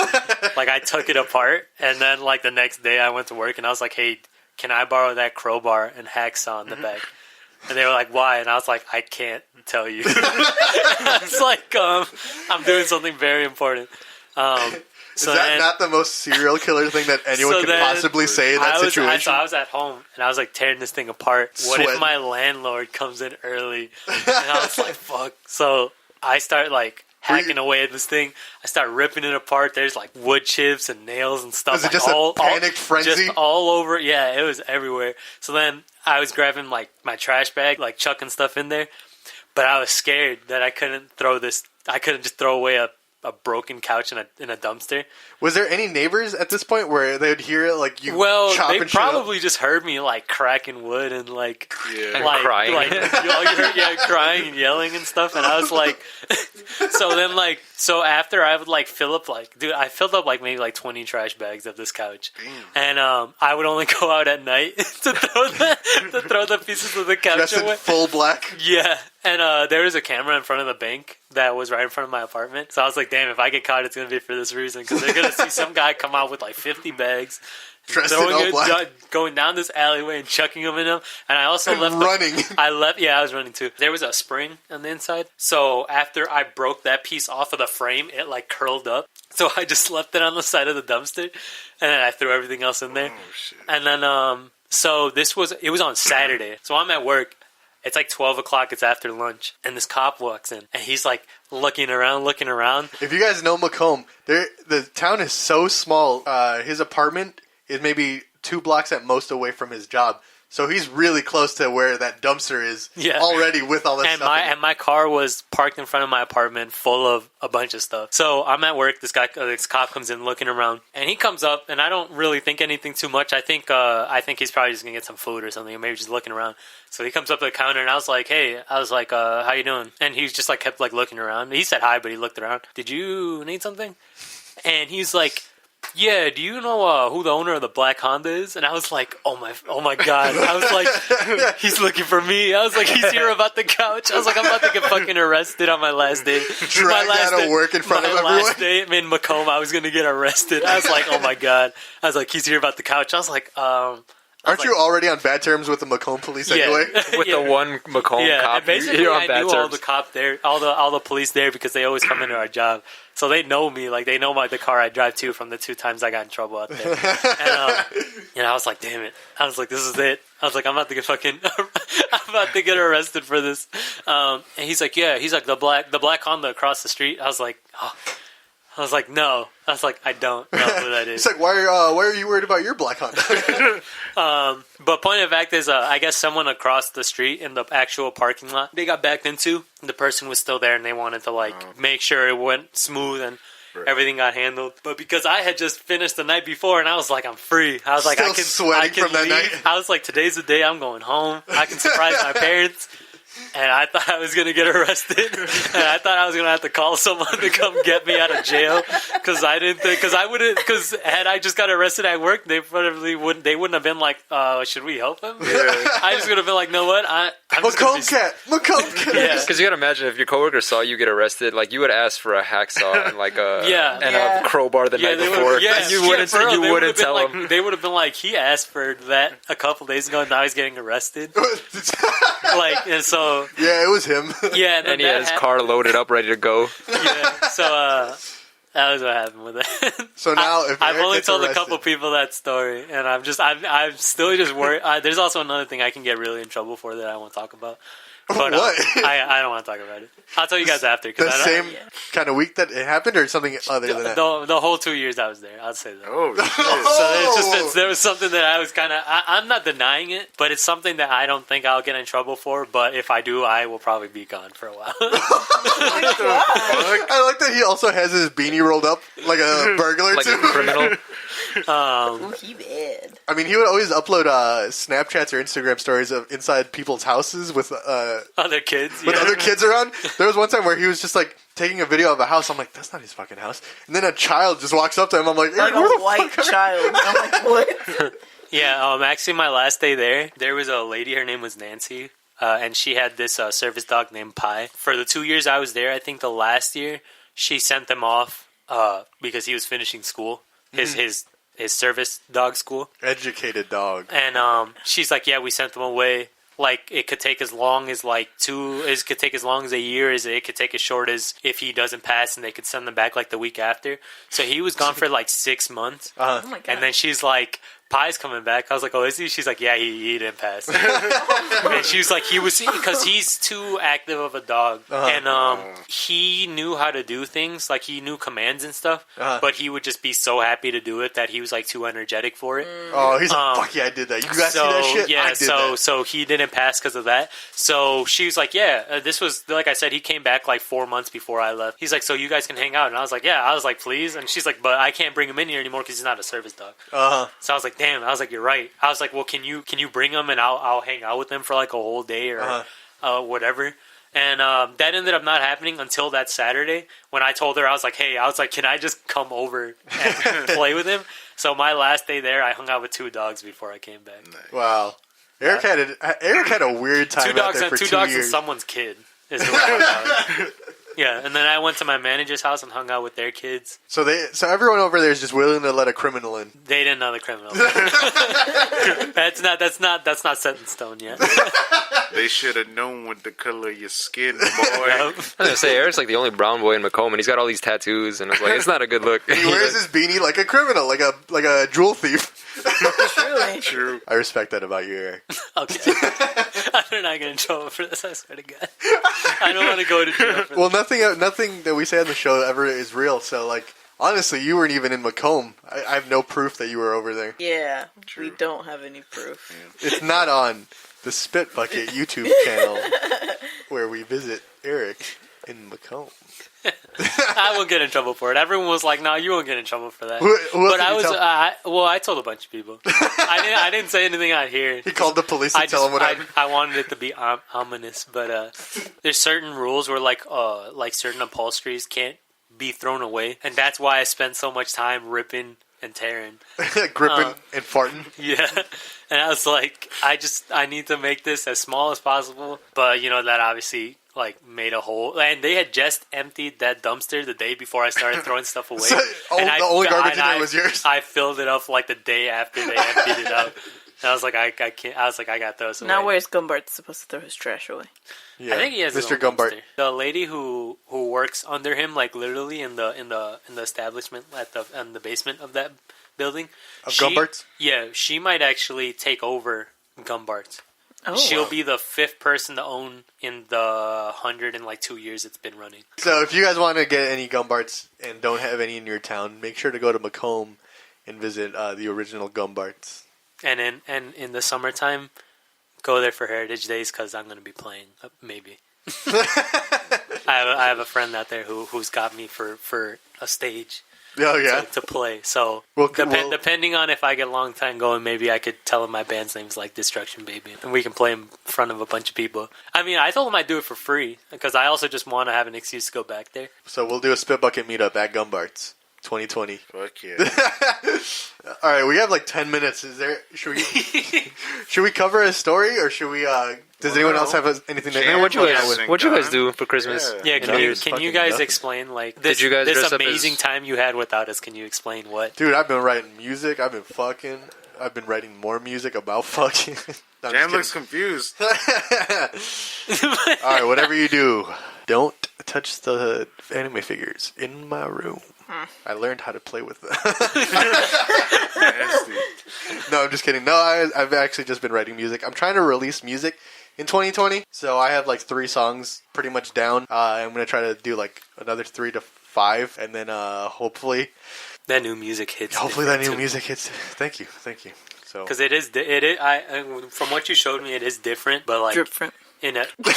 Like I took it apart, and then like the next day I went to work and I was like, hey, can I borrow that crowbar and hacksaw in the back? And they were like, why? And I was like, I can't tell you. It's like, I'm doing something very important. Is that not the most serial killer thing that anyone could possibly say in that situation? So I was at home, and I was like tearing this thing apart. What if my landlord comes in early? And I was like, fuck. So I start like hacking away at this thing. I start ripping it apart. There's like wood chips and nails and stuff. Was it just a panicked frenzy? Just all over. Yeah, it was everywhere. So then I was grabbing like my trash bag, like chucking stuff in there. But I was scared that I couldn't just throw away a broken couch in a dumpster. Was there any neighbors at this point where they would hear it, like you? Well, chopping they shit up? probably just heard me like cracking wood and like And crying. like you heard crying and yelling and stuff. And I was like, so after I would like fill up I filled up like maybe like 20 trash bags of this couch. Damn. And I would only go out at night to throw the pieces of the couch Dressed in away. full black. Yeah, and there was a camera in front of the bank that was right in front of my apartment. So I was like, damn, if I get caught, it's going to be for this reason. Because they're going to see some guy come out with like 50 bags. Dressed in all black. Going down this alleyway and chucking them in them. And I also running. I was running too. There was a spring on the inside. So after I broke that piece off of the frame, it like curled up. So I just left it on the side of the dumpster. And then I threw everything else in there. Oh, shit. And then, so it was on Saturday. So I'm at work. It's like 12 o'clock. It's after lunch. And this cop walks in. And he's like looking around. If you guys know Macomb, the town is so small. His apartment is maybe 2 blocks at most away from his job. So he's really close to where that dumpster is already with all this stuff. And my car was parked in front of my apartment full of a bunch of stuff. So I'm at work. This cop comes in looking around. And he comes up, and I don't really think anything too much. I think he's probably just going to get some food or something, or maybe just looking around. So he comes up to the counter, and I was like, hey, how you doing? And he just like kept like looking around. He said hi, but he looked around. Did you need something? And he's like, yeah, do you know who the owner of the black Honda is? And I was like, oh my god. I was like, he's looking for me. I was like, he's here about the couch. I was like, I'm about to get fucking arrested on my last day. Dragged out of work in front of everyone. My last day in Macomb, I was going to get arrested. I was like, oh my god. I was like, he's here about the couch. I was like, Aren't you already on bad terms with the Macomb police anyway? With the one Macomb cop, and basically you're on I bad knew terms. all the cop there, all the police there because they always come into our job, so they know me. Like they know the car I drive too from the 2 times I got in trouble out there. And I was like, damn it! I was like, this is it. I was like, I'm about to get arrested for this. And he's like, yeah. He's like the black Honda across the street. I was like, oh. I was like, no. I was like, I don't know who that is. It's like, why are you worried about your black Honda? But point of fact is, I guess someone across the street in the actual parking lot, they got backed into. The person was still there, and they wanted to make sure it went smooth and everything got handled. But because I had just finished the night before, and I was like, I'm free. I was like, Still I can sweating from that leave. night. I was like, today's the day I'm going home. I can surprise my parents. And I thought I was going to get arrested. And I thought I was going to have to call someone to come get me out of jail. Because had I just got arrested at work, they wouldn't have been like, should we help him? I just would have been like, no what? Macomb cat. Yeah. Because you gotta imagine if your coworker saw you get arrested, like you would ask for a hacksaw and like a crowbar the night before. And you wouldn't tell them. They would have been like, he asked for that a couple days ago, and now he's getting arrested. And so yeah, it was him. Yeah, and he had his car loaded up, ready to go. Yeah, so that was what happened with it. So now, I've only told a couple people that story, and I'm still just worried. There's also another thing I can get really in trouble for that I won't talk about. But what? I don't want to talk about it. I'll tell you guys after. The same kind of week that it happened, or something other than that? The whole 2 years I was there, I'd say that. Oh, shit. So there was something that I was kind of... I'm not denying it, but it's something that I don't think I'll get in trouble for. But if I do, I will probably be gone for a while. I like that he also has his beanie rolled up like a burglar, like too. a criminal. He bad. I mean, he would always upload Snapchats or Instagram stories of inside people's houses with other kids. other kids around. There was one time where he was just like taking a video of a house. I'm like, that's not his fucking house. And then a child just walks up to him. I'm like, Like where a the white fuck are-" child. I'm like, what? Yeah, actually, my last day there was a lady. Her name was Nancy, and she had this service dog named Pi. For the 2 years I was there, I think the last year she sent them off because he was finishing school, his service dog school. Educated dog. And she's like, yeah, we sent them away. Like, it could take as long as it could take as long as a year, as it could take as short as if he doesn't pass, and they could send them back like the week after. So he was gone for like 6 months. Oh my god. And then she's like, Pie's coming back. I was like, oh, is he? She's like, yeah, he didn't pass. And she was like, because he's too active of a dog. And he knew how to do things. Like, he knew commands and stuff. But he would just be so happy to do it that he was like too energetic for it. Oh, he's like, fuck yeah, I did that. You guys see that shit? Yeah, I did that. so he didn't pass because of that. So she was like, yeah, this was, like I said, he came back like 4 months before I left. He's like, so you guys can hang out. And I was like, yeah. I was like, please. And she's like, but I can't bring him in here anymore because he's not a service dog. So I was like, damn. I was like, you're right. I was like, well, can you bring him and I'll hang out with him for like a whole day or whatever. And that ended up not happening until that Saturday when I told her, I was like, hey, can I just come over and play with him? So my last day there, I hung out with 2 dogs before I came back. Wow. Eric had a weird time 2 dogs out there for and 2 2 dogs years. and someone's kid is the way I hung out. Yeah, and then I went to my manager's house and hung out with their kids. So everyone over there is just willing to let a criminal in. They didn't know the criminal. That's not set in stone yet. They should have known with the color of your skin, boy. I was gonna say Eric's like the only brown boy in Macomb, and he's got all these tattoos, and it's like it's not a good look. He wears his beanie like a criminal, like a jewel thief. Truly. True. I respect that about you, Eric. Okay. I'm not getting in trouble for this, I swear to God. I don't want to go to jail for Well, nothing that we say on the show ever is real. So, like, honestly, you weren't even in Macomb. I have no proof that you were over there. Yeah, True. we don't have any proof. It's not on the Spit Bucket YouTube channel where we visit Eric in Macomb. I won't get in trouble for it. Everyone was like, "No, you won't get in trouble for that." Who else But did I you was, tell? I told a bunch of people. I didn't say anything out here. He called the police to tell him what happened. I wanted it to be ominous, but there's certain rules where like certain upholsteries can't be thrown away, and that's why I spent so much time ripping and tearing. Gripping and farting. Yeah. And I was like, I need to make this as small as possible. But, that obviously, like, made a hole. And they had just emptied that dumpster the day before I started throwing stuff away. So, the only garbage in there was yours? I filled it up, like, the day after they emptied it out. And I was like, I can't. I was like, I got those away. Now where's Gumbart supposed to throw his trash away? Yeah. I think he has his Mr. own Gumbart. dumpster. The lady who works under him, like literally in the establishment in the basement of that building. Of Gumbart's? Yeah, she might actually take over Gumbart's. Oh, She'll be the 5th person to own in the 102 years it's been running. So if you guys want to get any Gumbarts and don't have any in your town, make sure to go to Macomb and visit the original Gumbarts. And in the summertime, go there for Heritage Days because I'm going to be playing, maybe. I have a friend out there who's got me for a stage. Oh, yeah? To play. So Well, depending on if I get a long time going, maybe I could tell him my band's name's like Destruction Baby, and we can play in front of a bunch of people. I mean, I told him I'd do it for free because I also just want to have an excuse to go back there. So we'll do a Spit Bucket meetup at Gumbart's 2020. Fuck yeah. All right, we have like 10 minutes. Should we cover a story or should we? Does anyone else have anything to? Man, what'd you guys do for Christmas? Yeah, can you guys nothing. explain like this? Did you guys this dress up amazing as- time you had without us? Can you explain what? Dude, I've been writing music. I've been fucking. I've been writing more music about fucking. No, I'm Jan just looks confused. kidding. All right, whatever you do, don't touch the anime figures in my room. I learned how to play with them. Nasty. No, I'm just kidding. No, I've actually just been writing music. I'm trying to release music in 2020, so I have like 3 songs pretty much down. I'm gonna try to do like another 3 to 5, and then hopefully That new music hits. that new music hits. Thank you. So Because it is. From what you showed me, it is different, but like Different. in a, but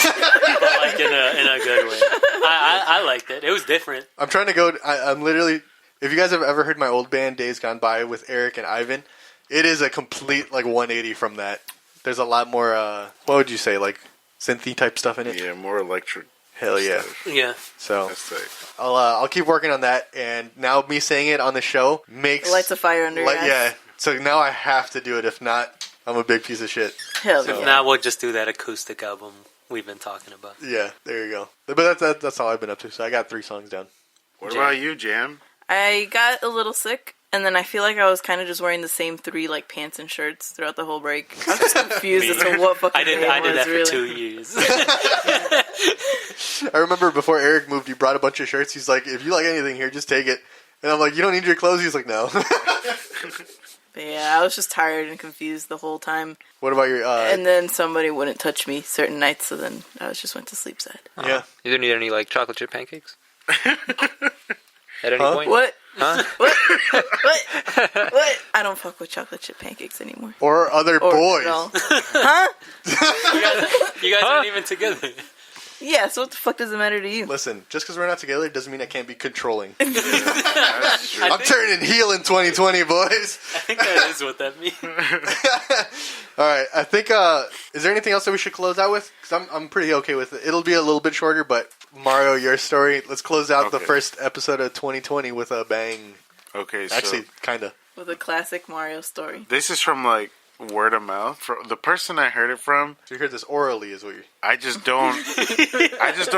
like in a good way. I liked it. It was different. I'm trying to go. I'm literally. If you guys have ever heard my old band Days Gone By with Erik and Ivan, it is a complete like 180 from that. There's a lot more. What would you say, like synthy type stuff in it? Yeah, more electric. Hell yeah. Yeah. So That's tight. I'll keep working on that. And now me saying it on the show makes Lights a fire under your ass. yeah. So now I have to do it. If not, I'm a big piece of shit. Hell So- yeah. If not, we'll just do that acoustic album we've been talking about. Yeah, there you go. But that's all I've been up to. So I got 3 songs down. What Jam. about you, Jam? I got a little sick, and then I feel like I was kind of just wearing the same 3 like pants and shirts throughout the whole break. I was just confused as to what fucking I did day it that was, for really. 2 years. I remember before Eric moved, he brought a bunch of shirts. He's like, if you like anything here, just take it. And I'm like, you don't need your clothes? He's like, no. But yeah, I was just tired and confused the whole time. What about your... And then somebody wouldn't touch me certain nights, so then I just went to sleep sad. yeah. You didn't eat any like chocolate chip pancakes? At any Huh? point? What? Huh? What? What? I don't fuck with chocolate chip pancakes anymore. Or other Or boys. no. Huh? You guys aren't even together. Yeah, so what the fuck does it matter to you? Listen, just because we're not together doesn't mean I can't be controlling. That's true. I'm turning heel in 2020, boys. I think that is what that means. All right, I think. Is there anything else that we should close out with? Because I'm pretty okay with it. It'll be a little bit shorter, but Mario, your story. Let's close out the Okay. first episode of 2020 with a bang. Okay, so Actually, kind of. With a classic Mario story. this is from like word of mouth. From the person I heard it from, So you heard this orally, is what you. I just don't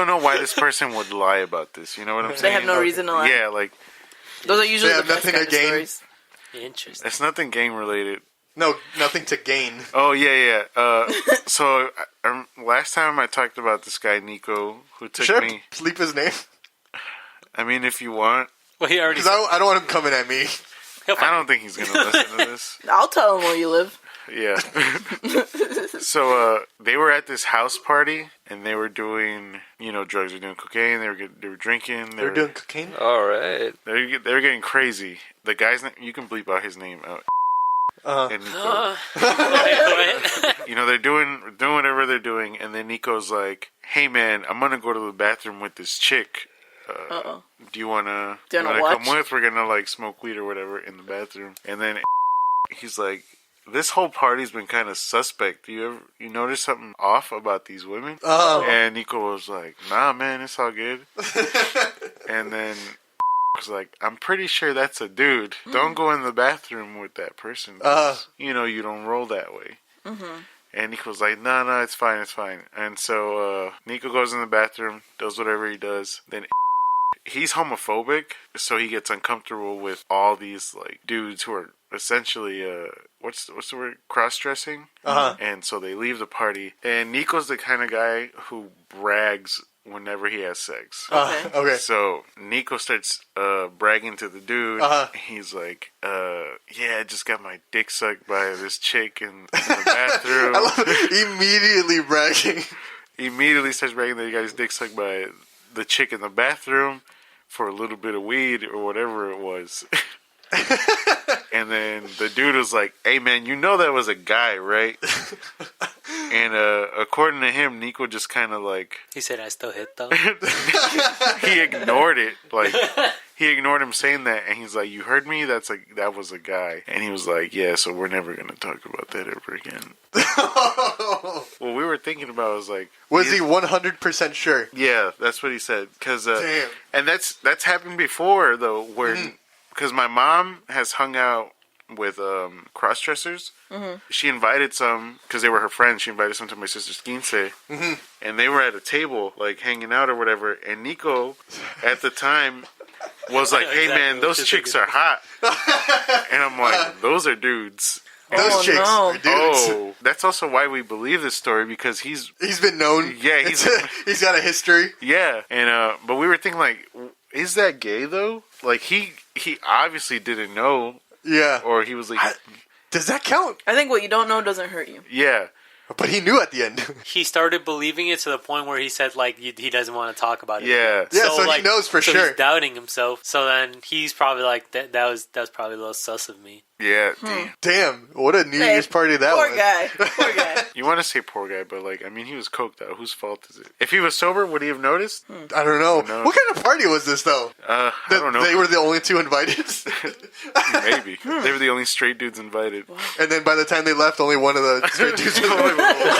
know why this person would lie about this. You know what I'm They saying? have no reason to lie. Yeah, like Those are usually They the have best nothing kind to of gain. stories. Interesting. it's nothing gang related. No, nothing to gain. Oh yeah. So last time I talked about this guy Nico who took Should I me. bleep his name? I mean, if you want, Well, he already. Because I don't want him coming at me. I don't think he's gonna listen to this. I'll tell them where you live. Yeah. So they were at this house party and they were doing, drugs. They were doing cocaine. They were drinking. They're doing cocaine. All right. They were getting crazy. The guy's name, you can bleep out his name out. And Nico, they're doing whatever they're doing, and then Nico's like, "Hey man, I'm gonna go to the bathroom with this chick. Do you wanna come watch? with? We're gonna like smoke weed or whatever in the bathroom." And then he's like, "This whole party's been kind of suspect. You notice something off about these women?" And Nico was like, "Nah, man, it's all good." And then was like, "I'm pretty sure that's a dude. Don't go in the bathroom with that person. 'Cause, you don't roll that way." Mm-hmm. And Nico was like, "No, it's fine. And so Nico goes in the bathroom, does whatever he does. Then he's homophobic, so he gets uncomfortable with all these like dudes who are essentially what's the word, cross-dressing. And so they leave the party. And Nico's the kind of guy who brags whenever he has sex. Okay. So Nico starts bragging to the dude. He's like, "Yeah, I just got my dick sucked by this chick in the bathroom." I love it. Immediately bragging. Immediately starts bragging that he got his dick sucked by the chick in the bathroom for a little bit of weed or whatever it was. And then the dude was like, "Hey man, that was a guy, right?" And according to him, Nico just kind of like He said, "I still hit though." he ignored it. Like he ignored him saying that, and he's like, "You heard me? That was a guy." And he was like, "Yeah, so we're never gonna talk about that ever again." What we were thinking about was like, Was he 100% sure? yeah, that's what he said. Cause Damn. and that's happened before though, where because my mom has hung out with cross-dressers. She invited some because they were her friends. She invited some to my sister's quince, and they were at a table like hanging out or whatever. And Nico, at the time, was like, "Hey Exactly. man, those Just chicks thinking. are hot." And I'm like, "Those are dudes." Those Oh, chicks no. are dudes. Oh, that's also why we believe this story because he's He's been known. Yeah, he's got a history. yeah. And but we were thinking like, is that gay though? Like he obviously didn't know, Yeah. or he was like, Does that count? I think what you don't know doesn't hurt you. yeah. But he knew at the end. He started believing it to the point where he said like he doesn't want to talk about it. Yeah. Yeah, so he knows for sure. He's doubting himself. So then he's probably like that was probably a little sus of me. Yeah, damn. Damn, what a New Year's party that poor was. guy. Poor guy. You want to say poor guy, but like, I mean, he was coked out. Whose fault is it? If he was sober, would he have noticed? I don't know. No. What kind of party was this, though? I don't know. They were the only two invited? Maybe. They were the only straight dudes invited. And then by the time they left, only one of the straight dudes was invited.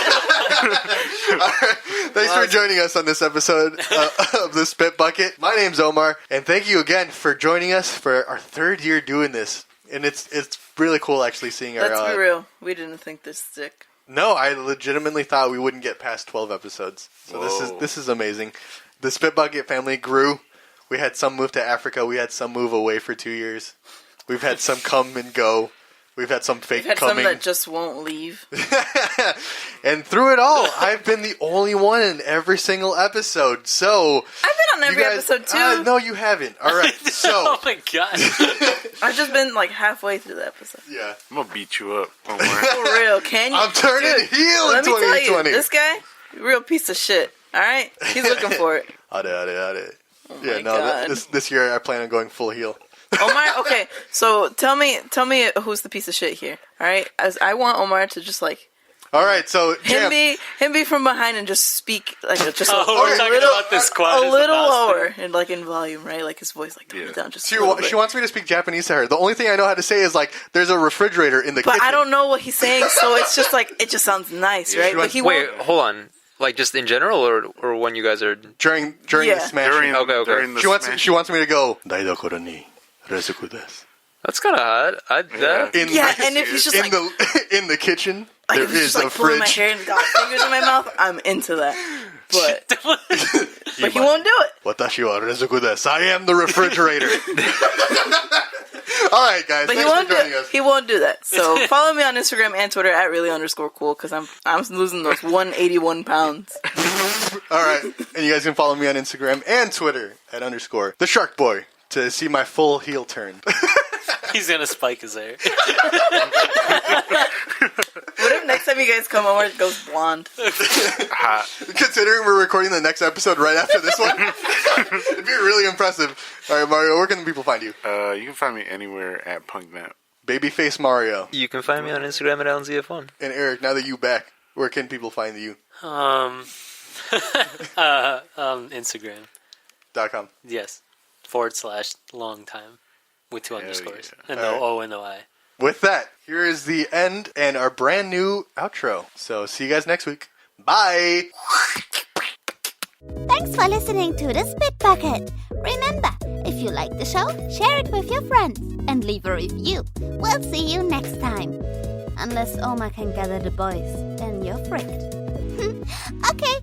Thanks for joining us on this episode of The Spit Bucket. My name's Omar, and thank you again for joining us for our third year doing this. And it's really cool actually seeing our... Let's be real. We didn't think this sick. No, I legitimately thought we wouldn't get past 12 episodes. So this is amazing. The Spit Bucket family grew. We had some move to Africa. We had some move away for 2 years. We've had some come and go. We've had some fake We've had coming. some that just won't leave. And through it all, I've been the only one in every single episode. So I've been on every episode too. No, you haven't. All right. So Oh my god. I've just been like halfway through the episode. yeah, I'm gonna beat you up, Omar. For real, can you? I'm turning heel in Let me tell 2020. you, this guy, real piece of shit. All right, he's looking for it. Ade. Oh Yeah, my no, God. this year I plan on going full heel. Omar, okay, so tell me who's the piece of shit here. All right, as I want Omar to just like All right, so him Jam, be from behind and just speak like just Oh, we're talking about this quad a as little mouse lower and like in volume, right? Like his voice like toned down just. she a little bit. wants me to speak Japanese to her. The only thing I know how to say is like, there's a refrigerator in the But kitchen. I don't know what he's saying, so it's just like it just sounds nice, right? she But wants- he Wait, won't. hold on. Like just in general, or when you guys are? during Yeah. the smashing. Okay. During the She wants me to go. Daidokoro ni rezuku desu. That's kind of hot. Yeah, and if he's just like in the kitchen, like there if he's is just like a pulling my fridge. hair and got fingers in my mouth, I'm into that. But he won't do it. Watashi wa rezuku desu. I am the refrigerator. All right, guys. But Thanks for joining us. he won't do that. So follow me on Instagram and Twitter at really_cool because I'm losing those 181 pounds. All right, and you guys can follow me on Instagram and Twitter at _the Shark Boy to see my full heel turn. He's gonna spike his hair. What if next time you guys come over it goes blonde? Considering we're recording the next episode right after this one, it'd be really impressive. All right, Mario, where can the people find you? You can find me anywhere at PunkNap. Babyface Mario. You can find me on Instagram at AlanZF1. And Eric, now that you back, where can people find you? Instagram. .com. Yes. /long time with 2 underscores yeah. and All no right. O and no I. With that, here is the end and our brand new outro. So see you guys next week. Bye. Thanks for listening to The Spit Bucket. Remember, if you like the show, share it with your friends and leave a review. We'll see you next time. Unless Omar can gather the boys, then you're fricked. Okay,